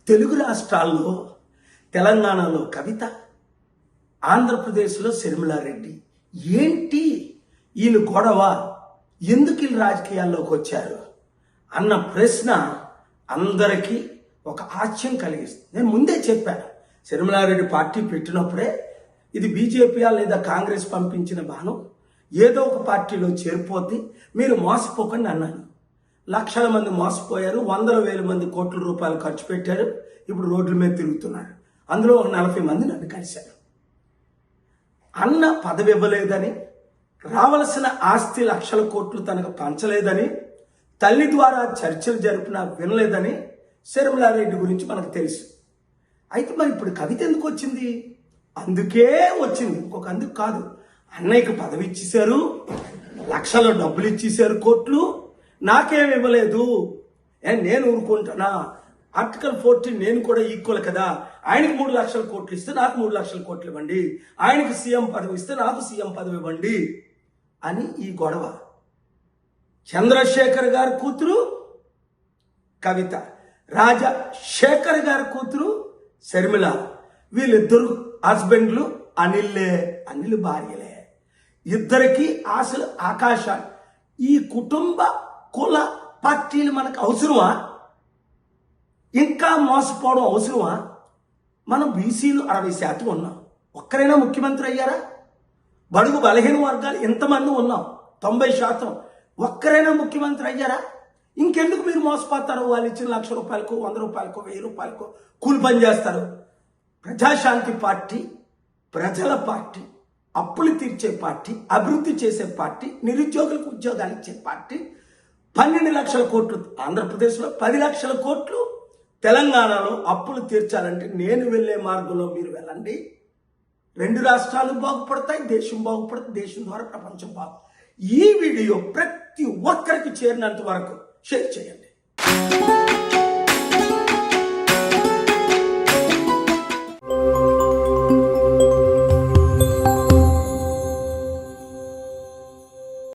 తెలుగు రాష్ట్రాల్లో తెలంగాణలో కవిత, ఆంధ్రప్రదేశ్లో శర్మిలారెడ్డి, ఏంటి వీళ్ళు గొడవ, ఎందుకు వీళ్ళు రాజకీయాల్లోకి వచ్చారు అన్న ప్రశ్న అందరికీ ఒక ఆశ్చర్యం కలిగిస్తుంది. నేను ముందే చెప్పాను, శర్మిలారెడ్డి పార్టీ పెట్టినప్పుడే ఇది బీజేపీయా లేదా కాంగ్రెస్ పంపించిన బాణం, ఏదో ఒక పార్టీలో చేరిపోద్ది, మీరు మోసపోకండి అన్నాను. లక్షల మంది మోసపోయారు, వందల వేల మంది కోట్ల రూపాయలు ఖర్చు పెట్టారు, ఇప్పుడు రోడ్ల మీద తిరుగుతున్నారు. అందులో ఒక 40 మంది నన్ను కలిశారు. అన్న పదవి ఇవ్వలేదని, రావలసిన ఆస్తి లక్షల కోట్లు తనకు పంచలేదని, తల్లి ద్వారా చర్చలు జరిపినా వినలేదని శర్మిలారెడ్డి గురించి మనకు తెలుసు. అయితే మరి ఇప్పుడు కవిత ఎందుకు వచ్చింది? అందుకే వచ్చింది, ఇంకొక అందుకు కాదు. అన్నయ్యకి పదవి ఇచ్చేశారు, లక్షల డబ్బులు ఇచ్చేశారు, కోట్లు, నాకేమి ఇవ్వలేదు, నేను ఊరుకుంటానా? ఆర్టికల్ 14 నేను కూడా ఈక్వల్ కదా, ఆయనకి 3 లక్షల కోట్లు ఇస్తే నాకు 3 లక్షల కోట్లు ఇవ్వండి, ఆయనకి సీఎం పదవి ఇస్తే నాకు సీఎం పదవి ఇవ్వండి అని ఈ గొడవ. చంద్రశేఖర్ గారి కూతురు కవిత, రాజశేఖర్ గారి కూతురు శర్మిల, వీళ్ళిద్దరు హస్బెండ్లు, అనిల్ భార్యలే. ఇద్దరికి ఆశలు ఆకాశాలు. ఈ కుటుంబ కుల పార్టీలు మనకు అవసరమా? ఇంకా మోసపోవడం అవసరమా? మనం బీసీలు 60% ఉన్నాం, ఒక్కరైనా ముఖ్యమంత్రి అయ్యారా? బడుగు బలహీన వర్గాలు ఎంతమంది ఉన్నాం, 90%, ఒక్కరైనా ముఖ్యమంత్రి అయ్యారా? ఇంకెందుకు మీరు మోసపోతారు? వాళ్ళు ఇచ్చిన 1,00,000 రూపాయలకు, 100 రూపాయలకు, 1000 రూపాయలకు కూలి పని చేస్తారు. ప్రజాశాంతి పార్టీ ప్రజల పార్టీ, అప్పులు తీర్చే పార్టీ, అభివృద్ధి చేసే పార్టీ, నిరుద్యోగులకు ఉద్యోగాలు ఇచ్చే పార్టీ. 12 లక్షల కోట్లు ఆంధ్రప్రదేశ్లో, 10 లక్షల కోట్లు తెలంగాణలో అప్పులు తీర్చాలంటే నేను వెళ్ళే మార్గంలో మీరు వెళ్ళండి. 2 రాష్ట్రాలు బాగుపడతాయి, దేశం బాగుపడుతుంది, దేశం ద్వారా ప్రపంచం బాగుపడుతుంది. ఈ వీడియో ప్రతి ఒక్కరికి చేరినంత వరకు షేర్ చేయండి.